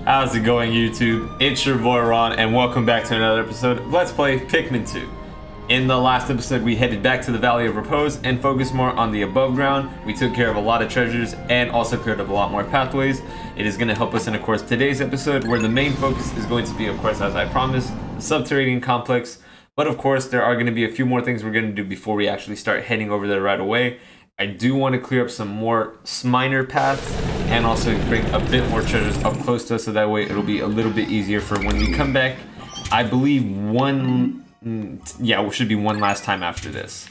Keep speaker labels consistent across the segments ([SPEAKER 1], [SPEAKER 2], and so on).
[SPEAKER 1] How's it going, YouTube? It's your boy Ron, and welcome back to another episode of Let's Play Pikmin 2. In the last episode, we headed back to the Valley of Repose and focused more on the above ground. We took care of a lot of treasures and also cleared up a lot more pathways. It is going to help us in, of course, today's episode, where the main focus is going to be, of course, as I promised, the Subterranean Complex. But of course, there are going to be a few more things we're going to do before we actually start heading over there right away. I do want to clear up some more minor paths and also bring a bit more treasures up close to us, so that way it'll be a little bit easier for when we come back. I believe it should be one last time after this.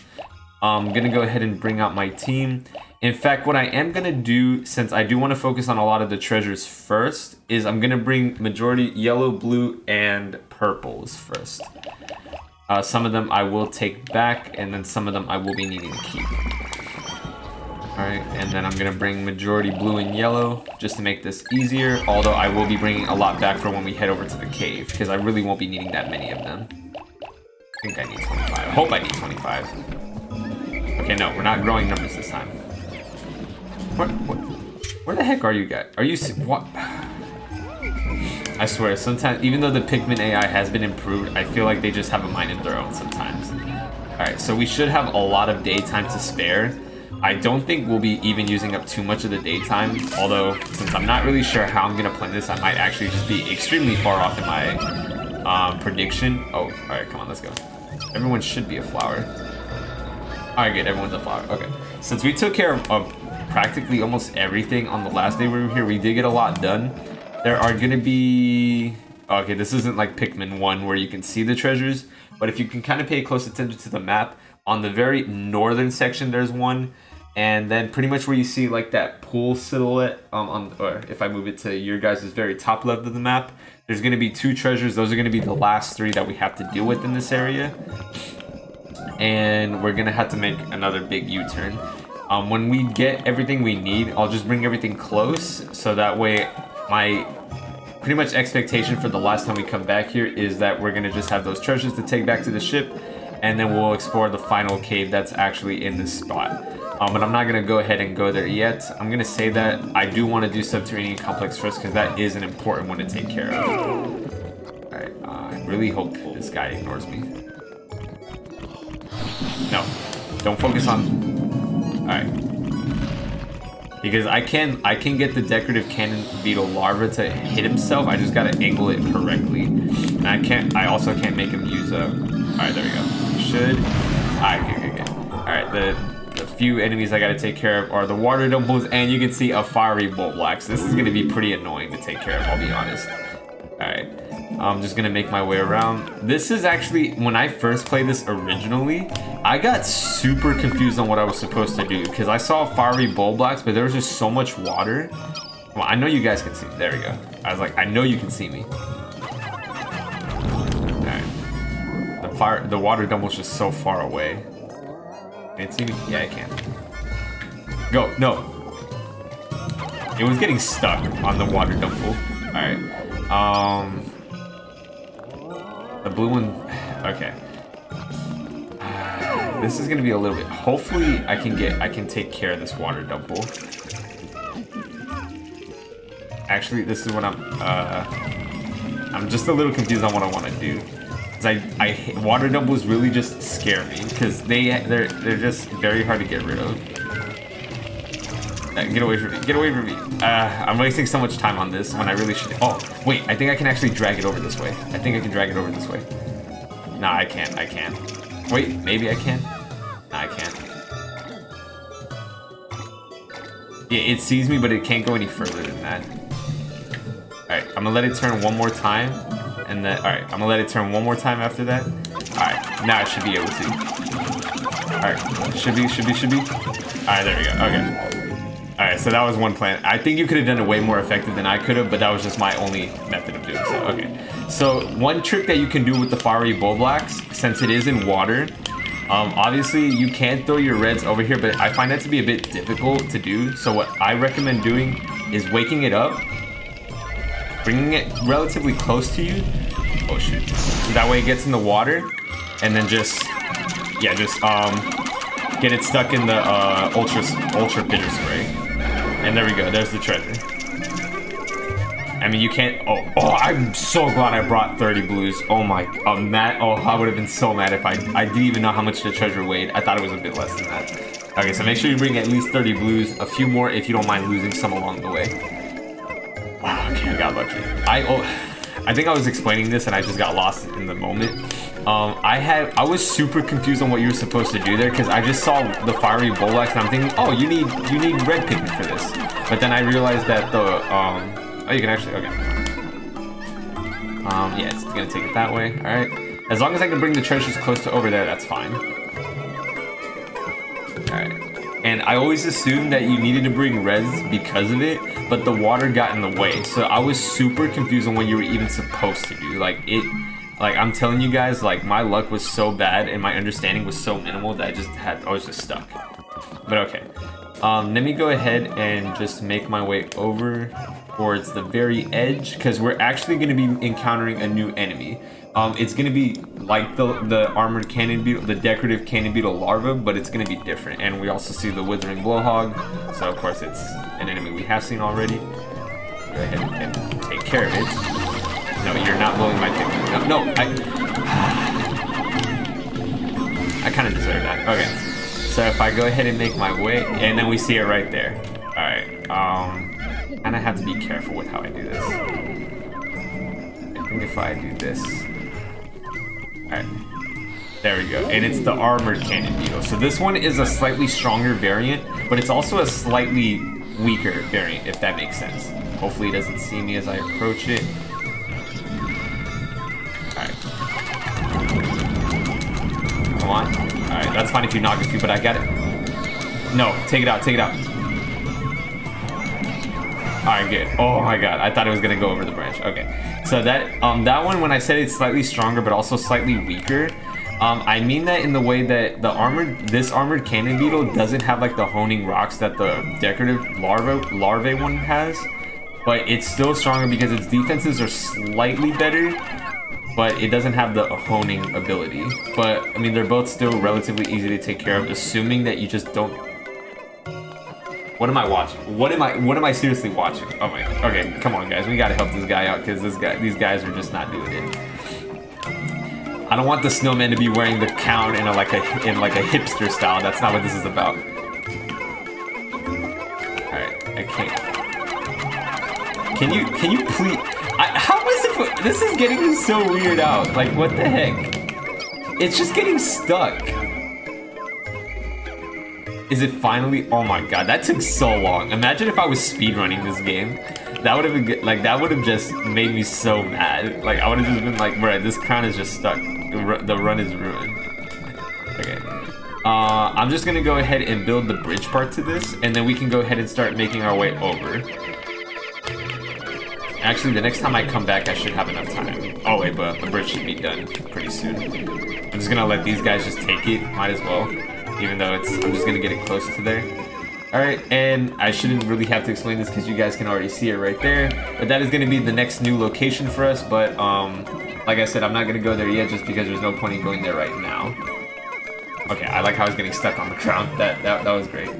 [SPEAKER 1] I'm gonna go ahead and bring out my team. In fact, what I am gonna do, since I do want to focus on a lot of the treasures first, is I'm gonna bring majority yellow, blue, and purples first. Some of them I will take back, and then some of them I will be needing to keep. Alright, and then I'm gonna bring majority blue and yellow just to make this easier, although I will be bringing a lot back for when we head over to the cave, because I really won't be needing that many of them. I think I need 25. I hope I need 25. Okay, no, we're not growing numbers this time. Where the heck are you guys? Are you... what? I swear, sometimes, even though the Pikmin AI has been improved, I feel like they just have a mind of their own sometimes. Alright, so we should have a lot of daytime to spare. I don't think we'll be even using up too much of the daytime, although since I'm not really sure how I'm going to plan this, I might actually just be extremely far off in my prediction. Oh, alright, come on, let's go. Everyone should be a flower. Alright, good, everyone's a flower. Okay, since we took care of practically almost everything on the last day we were here, we did get a lot done. There are going to be... okay, this isn't like Pikmin 1 where you can see the treasures, but if you can kind of pay close attention to the map, on the very northern section there's one, and then pretty much where you see like that pool silhouette, or if I move it to your guys' very top left of the map, there's going to be two treasures. Those are going to be the last three that we have to deal with in this area, and we're going to have to make another big U-turn. When we get everything we need, I'll just bring everything close, so that way my pretty much expectation for the last time we come back here is that we're going to just have those treasures to take back to the ship, and then we'll explore the final cave that's actually in this spot. But I'm not going to go ahead and go there yet. I'm going to say that I do want to do Subterranean Complex first, because that is an important one to take care of. Alright, I really hope this guy ignores me. No, don't focus on... Alright. Because I can get the decorative cannon beetle larva to hit himself, I just got to angle it correctly. And I also can't make him use a... Alright, there we go. Should... Alright, good. Alright, the few enemies I gotta take care of are the water dumples, and you can see a fiery Bulblax. This is gonna be pretty annoying to take care of, I'll be honest. Alright, I'm just gonna make my way around. This is actually, when I first played this originally, I got super confused on what I was supposed to do, because I saw fiery Bulblax, but there was just so much water. Well, I know you guys can see me. There we go. I was like, I know you can see me. Alright. The water dumple's just so far away. Can it see me? Yeah, I can. Go, no. It was getting stuck on the water dumple. Alright. The blue one, okay. This is gonna be a little bit, hopefully I can take care of this water dumple. Actually, this is what I'm just a little confused on what I want to do. Water dumples really just scare me, because they're just very hard to get rid of. Get away from me! Get away from me! I'm wasting so much time on this when I really should. Oh wait, I think I can actually drag it over this way. I think I can drag it over this way. Nah, I can't. I can't. Wait, maybe I can. Nah, I can't. Yeah, it sees me, but it can't go any further than that. All right, I'm gonna let it turn one more time. And then, alright, I'm gonna let it turn one more time after that. Alright, now I should be able to. Alright, should be. Alright, there we go, okay. Alright, so that was one plan. I think you could have done it way more effective than I could have, but that was just my only method of doing so, okay. So, one trick that you can do with the fiery Bulblax, since it is in water, obviously you can throw your reds over here, but I find that to be a bit difficult to do. So what I recommend doing is waking it up, bringing it relatively close to you. Oh shoot. So that way it gets in the water, and then just get it stuck in the ultra bitter spray. And there we go, there's the treasure. I mean, you can't. Oh, I'm so glad I brought 30 blues. Oh my, Matt. Oh, I would have been so mad if I didn't even know how much the treasure weighed. I thought it was a bit less than that. Okay, so make sure you bring at least 30 blues. A few more if you don't mind losing some along the way. Wow, okay, I got lucky. I think I was explaining this and I just got lost in the moment. I was super confused on what you were supposed to do there because I just saw the fiery bullocks and I'm thinking, oh, you need red Pikmin for this. But then I realized that the oh, you can actually, okay. Yeah, it's gonna take it that way. All right. As long as I can bring the treasures close to over there, that's fine. All right. And I always assumed that you needed to bring reds because of it, but the water got in the way. So I was super confused on what you were even supposed to do. Like I'm telling you guys, like my luck was so bad and my understanding was so minimal that I was just stuck. But okay. Let me go ahead and just make my way over towards the very edge because we're actually going to be encountering a new enemy. It's going to be like the armored cannon beetle, the decorative cannon beetle larva, but it's going to be different. And we also see the withering blowhog, so of course it's an enemy we have seen already. Go ahead and take care of it. No, you're not blowing my Pikmin. No, I kind of deserve that. Okay. So if I go ahead and make my way, and then we see it right there. All right. And I have to be careful with how I do this. I think if I do this. All right. There we go. And it's the armored cannon beetle. So this one is a slightly stronger variant, but it's also a slightly weaker variant, if that makes sense. Hopefully it doesn't see me as I approach it. All right. Come on. Alright, that's fine if you knock a few, but I got it. No, take it out, take it out. Alright, good. Oh my god, I thought it was gonna go over the branch. Okay. So that one, when I said it's slightly stronger but also slightly weaker, I mean that in the way that this armored cannon beetle doesn't have like the honing rocks that the decorative larvae one has, but it's still stronger because its defenses are slightly better. But it doesn't have the honing ability. But I mean, they're both still relatively easy to take care of, assuming that you just don't. What am I watching? What am I seriously watching? Oh my. Okay, come on, guys. We gotta help this guy out because these guys are just not doing it. I don't want the snowman to be wearing the crown in like a hipster style. That's not what this is about. All right, I can't. Can you please? How is it? This is getting so weird out. Like, what the heck? It's just getting stuck. Is it finally? Oh my god, that took so long. Imagine if I was speedrunning this game. That would have been like that would have just made me so mad. Like I would have just been like, bro, this crown is just stuck. The run is ruined. Okay. I'm just gonna go ahead and build the bridge part to this, and then we can go ahead and start making our way over. Actually, the next time I come back, I should have enough time. Oh wait, but the bridge should be done pretty soon. I'm just gonna let these guys just take it. Might as well, even though I'm just gonna get it close to there. All right, and I shouldn't really have to explain this because you guys can already see it right there. But that is gonna be the next new location for us. But like I said, I'm not gonna go there yet just because there's no point in going there right now. Okay, I like how I was getting stuck on the ground. That was great.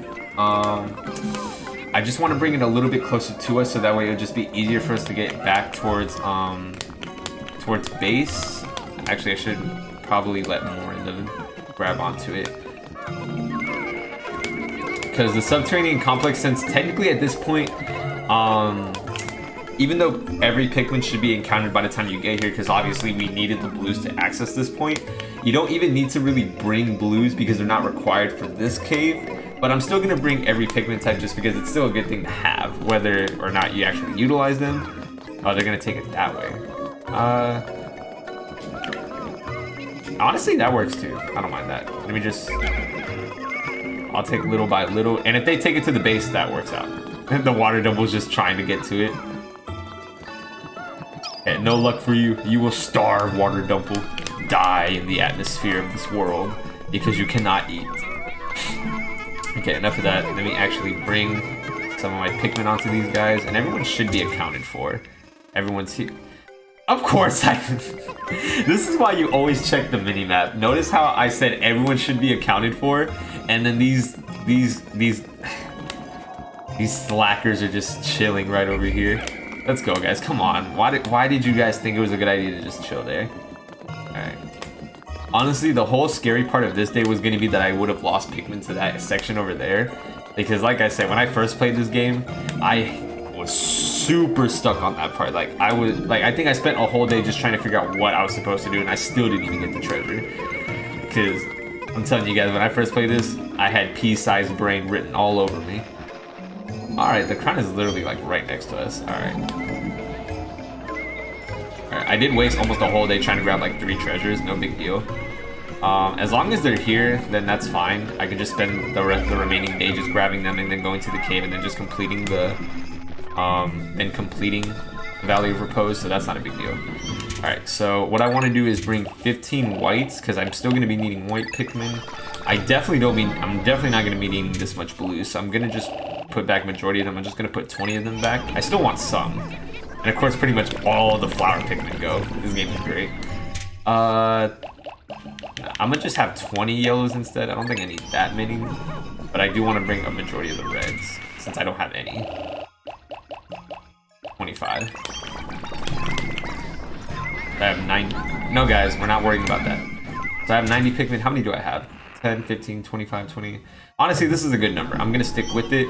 [SPEAKER 1] I just want to bring it a little bit closer to us so that way it'll just be easier for us to get back towards base. Actually, I should probably let more of them grab onto it. Because the Subterranean Complex, since technically at this point, even though every Pikmin should be encountered by the time you get here, because obviously we needed the blues to access this point, you don't even need to really bring blues because they're not required for this cave. But I'm still going to bring every Pikmin type just because it's still a good thing to have, whether or not you actually utilize them. Oh, they're going to take it that way. Honestly, that works too. I don't mind that. Let me just... I'll take little by little. And if they take it to the base, that works out. The water dumple's just trying to get to it. And no luck for you. You will starve, water dumple. Die in the atmosphere of this world because you cannot eat. Okay, enough of that. Let me actually bring some of my Pikmin onto these guys, and everyone should be accounted for. Everyone's here. Of course, this is why you always check the minimap. Notice how I said everyone should be accounted for, and then these slackers are just chilling right over here. Let's go, guys. Come on. Why did you guys think it was a good idea to just chill there? Alright. Honestly, the whole scary part of this day was going to be that I would have lost Pikmin to that section over there. Because like I said, when I first played this game, I was super stuck on that part. Like, I think I spent a whole day just trying to figure out what I was supposed to do, and I still didn't even get the treasure. Because, I'm telling you guys, when I first played this, I had pea-sized brain written all over me. Alright, the crown is literally, like, right next to us. Alright. Alright, I did waste almost a whole day trying to grab, like, 3 treasures. No big deal. As long as they're here, then that's fine. I can just spend the remaining day just grabbing them and then going to the cave and then just completing the Valley of Repose, so that's not a big deal. Alright, so what I want to do is bring 15 whites, because I'm still going to be needing white Pikmin. I'm definitely not going to be needing this much blue, so I'm going to just put back majority of them. I'm just going to put 20 of them back. I still want some. And of course, pretty much all the flower Pikmin go. This game is great. I'm gonna just have 20 yellows instead. I don't think I need that many, but I do want to bring a majority of the reds since I don't have any. 25. I have 9. No, guys, we're not worrying about that. So I have 90 Pikmin. How many do I have? 10, 15, 25, 20. Honestly, this is a good number. I'm gonna stick with it.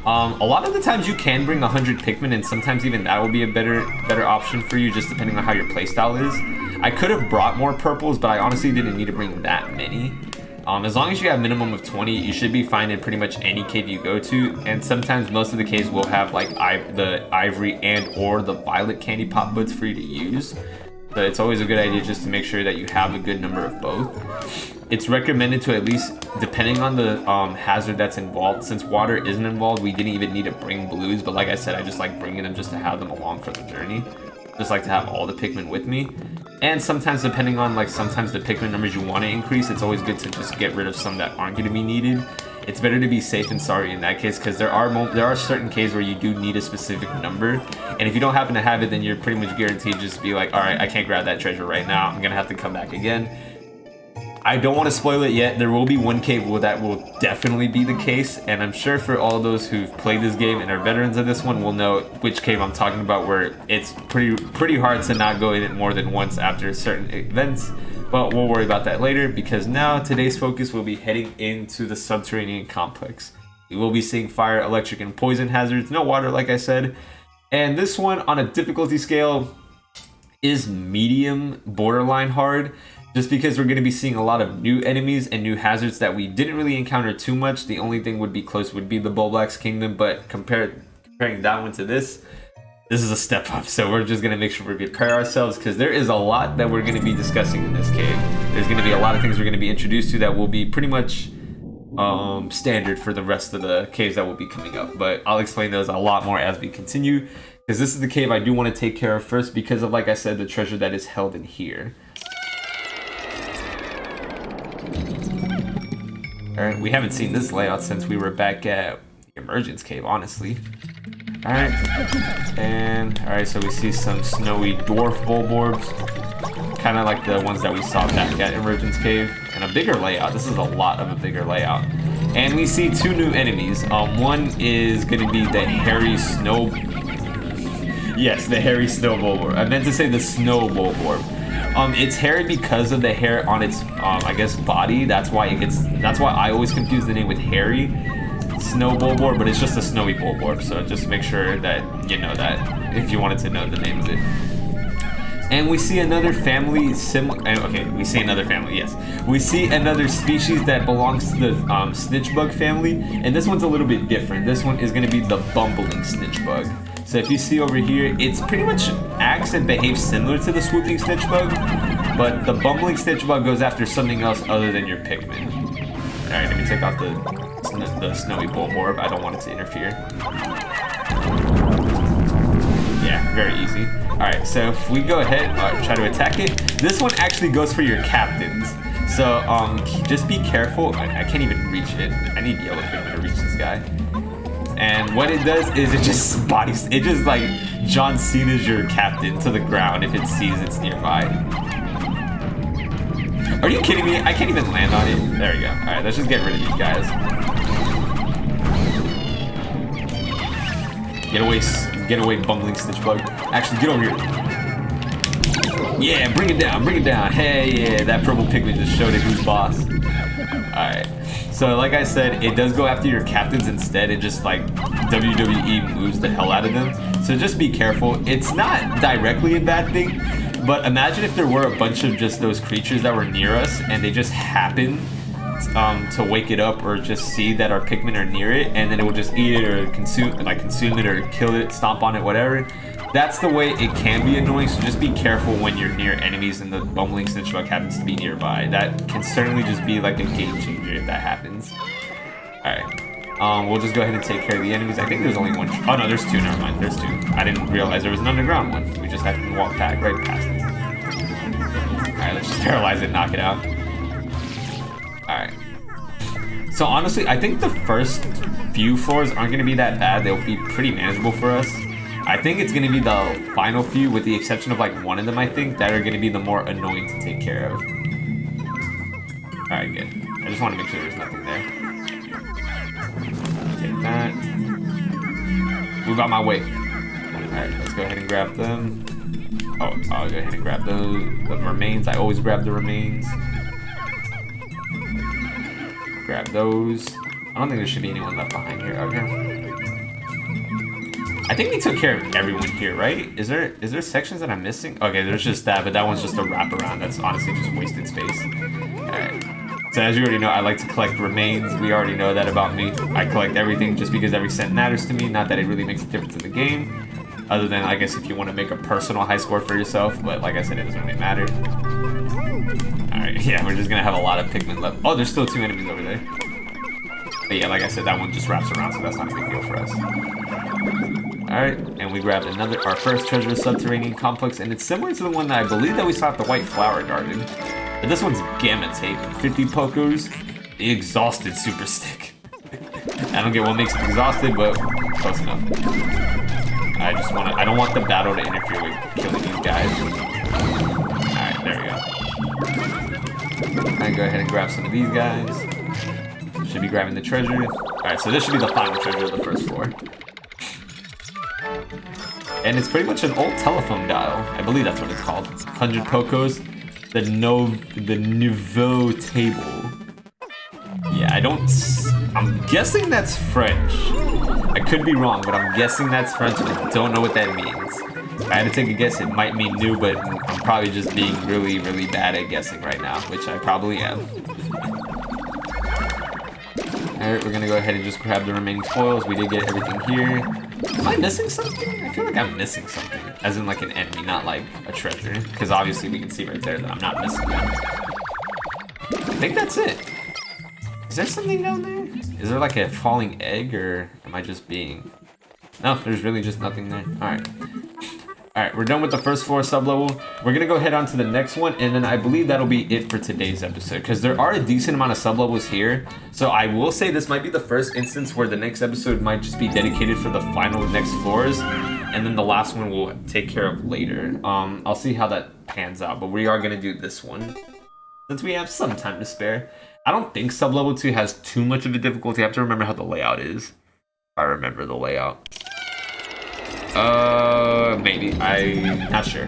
[SPEAKER 1] A lot of the times you can bring 100 Pikmin, and sometimes even that will be a better option for you, just depending on how your playstyle is. I could have brought more purples, but I honestly didn't need to bring that many. As long as you have a minimum of 20, you should be fine in pretty much any cave you go to, and sometimes most of the caves will have like the ivory and or the violet candy pop boots for you to use. So it's always a good idea just to make sure that you have a good number of both. It's recommended to at least, depending on the hazard that's involved, since water isn't involved, we didn't even need to bring blues, but like I said, I just like bringing them just to have them along for the journey. Just like to have all the Pikmin with me. And sometimes, depending on, like, sometimes the Pikmin numbers you want to increase, it's always good to just get rid of some that aren't going to be needed. It's better to be safe than sorry in that case, because there are certain cases where you do need a specific number, and if you don't happen to have it, then you're pretty much guaranteed to just be like, alright, I can't grab that treasure right now, I'm gonna have to come back again. I don't want to spoil it yet. There will be one cave where that will definitely be the case, and I'm sure for all those who've played this game and are veterans of this one will know which cave I'm talking about, where it's pretty hard to not go in it more than once after certain events. But we'll worry about that later, because now today's focus will be heading into the Subterranean Complex. We will be seeing fire, electric, and poison hazards. No water, like I said. And this one, on a difficulty scale, is medium, borderline hard. Just because we're going to be seeing a lot of new enemies and new hazards that we didn't really encounter too much. The only thing would be close would be the Bulblax Kingdom, but comparing that one to this is a step up. So we're just going to make sure we prepare ourselves, because there is a lot that we're going to be discussing in this cave. There's going to be a lot of things we're going to be introduced to that will be pretty much standard for the rest of the caves that will be coming up. But I'll explain those a lot more as we continue, because this is the cave I do want to take care of first because of, like I said, the treasure that is held in here. Alright, we haven't seen this layout since we were back at the Emergence Cave, honestly. Alright, and alright, so we see some snowy dwarf bulborbs, kind of like the ones that we saw back at Emergence Cave, and a bigger layout. This is a lot of a bigger layout. And we see 2 new enemies. One is going to be the hairy snow... Yes, the hairy snow bulborb. I meant to say the snow bulborb. It's hairy because of the hair on its, I guess, body. That's why I always confuse the name with hairy snow bulborb, but it's just a snowy bulborb. So just make sure that you know that if you wanted to know the name of it. And we see another family we see another family, yes. We see another species that belongs to the snitch bug family, and this one's a little bit different. This one is going to be the bumbling snitch bug. So if you see over here, it's pretty much acts and behaves similar to the swooping snitch bug, but the bumbling snitch bug goes after something else other than your Pikmin. Alright, let me take off the snowy bulborb. I don't want it to interfere. Yeah, very easy. Alright, so if we go ahead, try to attack it, this one actually goes for your captains. So just be careful. I can't even reach it. I need yellow Pikmin to reach this guy. And what it does is it just like John Cena's your captain to the ground if it sees it's nearby. Are you kidding me? I can't even land on it. There we go. Alright, let's just get rid of you guys. Get away, bumbling stitch bug. Actually, get over here. Yeah, bring it down, bring it down. Hey, yeah, that purple Pikmin just showed it who's boss. Alright. So, like I said, it does go after your captains instead. It just, like, WWE moves the hell out of them. So just be careful. It's not directly a bad thing, but imagine if there were a bunch of just those creatures that were near us and they just happen to wake it up or just see that our Pikmin are near it, and then it will just eat it or consume it or kill it, stomp on it, whatever. That's the way it can be annoying, so just be careful when you're near enemies and the bumbling snitch bug happens to be nearby. That can certainly just be like a game changer if that happens. Alright. We'll just go ahead and take care of the enemies. I think there's only one. Oh no, there's two. Never mind. There's two. I didn't realize there was an underground one. We just had to walk back right past it. Alright, let's just paralyze it, knock it out. Alright. So honestly, I think the first few floors aren't going to be that bad. They'll be pretty manageable for us. I think it's going to be the final few, with the exception of like one of them, I think, that are going to be the more annoying to take care of. Alright, good. I just want to make sure there's nothing there. Take that. Move out my way. Alright, let's go ahead and grab them. Oh, I'll go ahead and grab the remains. I always grab the remains. Grab those. I don't think there should be anyone left behind here. Okay. I think we took care of everyone here, right? Is there sections that I'm missing? Okay, there's just that, but that one's just a wraparound. That's honestly just wasted space. Alright. So as you already know, I like to collect remains. We already know that about me. I collect everything just because every cent matters to me. Not that it really makes a difference in the game. Other than, I guess, if you want to make a personal high score for yourself. But like I said, it doesn't really matter. Alright, yeah, we're just going to have a lot of Pikmin left. Oh, there's still two enemies over there. But yeah, like I said, that one just wraps around, so that's not a big deal for us. Alright, and we grabbed our first treasure, Subterranean Complex, and it's similar to the one that I believe that we saw at the White Flower Garden. But this one's Gamma Tape, 50 Pokos, the Exhausted Super Stick. I don't get what makes it exhausted, but close enough. I don't want the battle to interfere with killing these guys. Alright, there we go. Alright, go ahead and grab some of these guys. Should be grabbing the treasure. Alright, so this should be the final treasure of the first floor. And it's pretty much an old telephone dial. I believe that's what it's called. 100 Pokos. The nouveau table. Yeah, I'm guessing that's French. I could be wrong, but I'm guessing that's French and I don't know what that means. If I had to take a guess, it might mean new, but I'm probably just being really, really bad at guessing right now, which I probably am. Alright, we're gonna go ahead and just grab the remaining spoils. We did get everything here. Am I missing something? I feel like I'm missing something. As in like an enemy, not like a treasure. Because obviously we can see right there that I'm not missing that. I think that's it. Is there something down there? Is there like a falling egg, or am I just being... No, there's really just nothing there. Alright. Alright, we're done with the first floor sub-level. We're going to go head on to the next one, and then I believe that'll be it for today's episode, because there are a decent amount of sub-levels here. So I will say this might be the first instance where the next episode might just be dedicated for the final next floors, and then the last one we'll take care of later. I'll see how that pans out, but we are going to do this one, since we have some time to spare. I don't think sub-level 2 has too much of a difficulty. I have to remember how the layout is. If I remember the layout. Maybe. I'm not sure.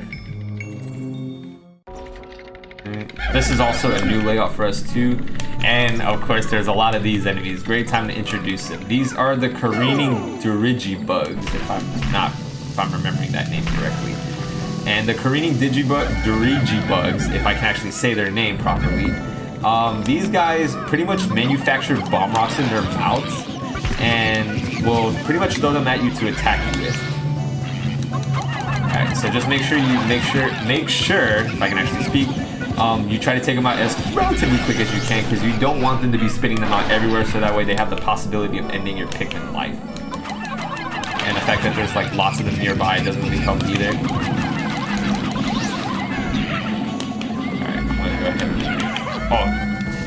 [SPEAKER 1] This is also a new layout for us too. And of course there's a lot of these enemies. Great time to introduce them. These are the careening Digibugs, if I'm remembering that name correctly. And the careening Digibugs, if I can actually say their name properly. These guys pretty much manufacture bomb rocks in their mouths and will pretty much throw them at you to attack you with. Alright, so just make sure, if I can actually speak, you try to take them out as relatively quick as you can, because you don't want them to be spitting them out everywhere, so that way they have the possibility of ending your Pikmin life. And the fact that there's like lots of them nearby doesn't really help either. Alright, I'm gonna go ahead and... Oh,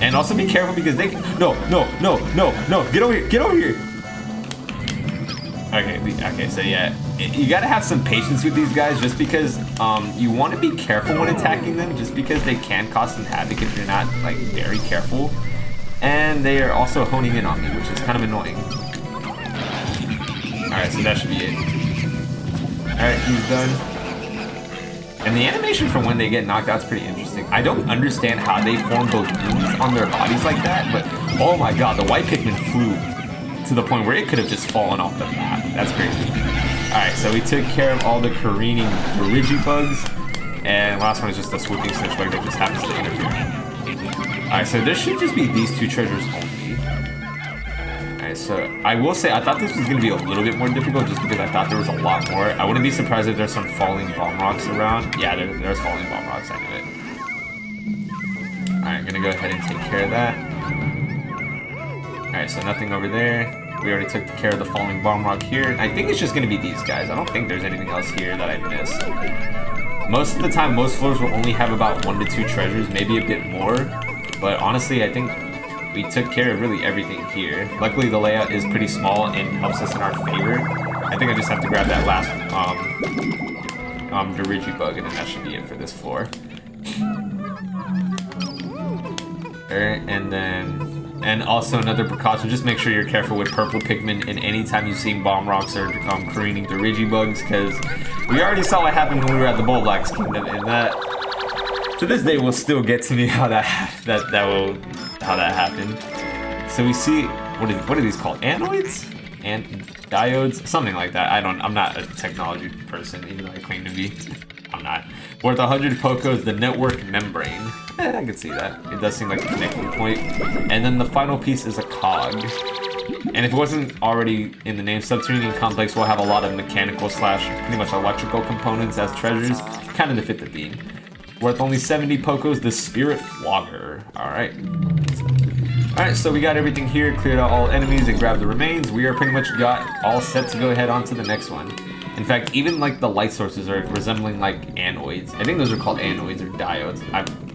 [SPEAKER 1] and also be careful because they can... No, get over here! Okay, so yeah, you gotta have some patience with these guys, just because you want to be careful when attacking them, just because they can cause some havoc if you're not like very careful, and they are also honing in on me, which is kind of annoying. All right, so that should be it. Alright, he's done. And the animation from when they get knocked out is pretty interesting. I don't understand how they form balloons on their bodies like that, but oh my god, the white Pikmin flew to the point where it could have just fallen off the map. That's crazy. Alright, so we took care of all the careening Digibugs, and last one is just a swooping snitch bug that just happens to interfere. Alright, so there should just be these 2 treasures only. Alright, so I will say I thought this was going to be a little bit more difficult just because I thought there was a lot more. I wouldn't be surprised if there's some falling bomb rocks around. Yeah, there's falling bomb rocks, I knew it. Alright, I'm going to go ahead and take care of that. Alright, so nothing over there. We already took care of the falling bomb rock here. I think it's just going to be these guys. I don't think there's anything else here that I missed. Most of the time, most floors will only have about 1 to 2 treasures, maybe a bit more. But honestly, I think we took care of really everything here. Luckily, the layout is pretty small and helps us in our favor. I think I just have to grab that last Dirigibug, and then that should be it for this floor. Alright, and also another precaution, just make sure you're careful with purple Pikmin, and anytime you see bomb rocks or careening Digibugs, because we already saw what happened when we were at the Bulblax Kingdom, and that to this day will still get to me how that happened. So we see what are these called? Anoids? And diodes? Something like that. I'm not a technology person, even though I claim to be. I'm not. Worth 100 Pokos, the network membrane. I can see that. It does seem like a connecting point. And then the final piece is a cog. And if it wasn't already in the name, Subterranean Complex will have a lot of mechanical / pretty much electrical components as treasures, kind of to fit the theme. Worth only 70 Pokos, the Spirit Flogger. Alright. Alright, so we got everything here, cleared out all enemies and grabbed the remains. We are pretty much got all set to go ahead on to the next one. In fact, even like the light sources are resembling like anoids. I think those are called anoids or diodes.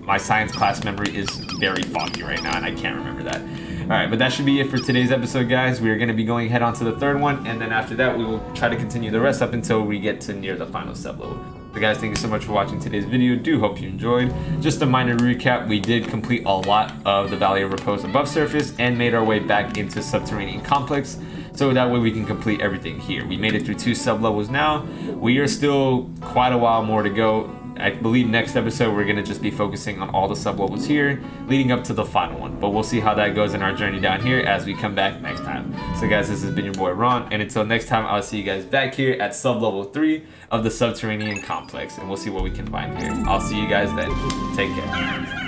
[SPEAKER 1] My science class memory is very foggy right now and I can't remember that. Alright, but that should be it for today's episode, guys. We are going to be going ahead on to the 3rd one, and then after that we will try to continue the rest up until we get to near the final sub-level. So guys, thank you so much for watching today's video. Do hope you enjoyed. Just a minor recap, we did complete a lot of the Valley of Repose above surface and made our way back into Subterranean Complex, so that way we can complete everything here. We made it through 2 sub-levels now. We are still quite a while more to go. I believe next episode we're going to just be focusing on all the sub-levels here, leading up to the final one. But we'll see how that goes in our journey down here as we come back next time. So guys, this has been your boy Ron, and until next time, I'll see you guys back here at sub-level 3 of the Subterranean Complex, and we'll see what we can find here. I'll see you guys then. Take care.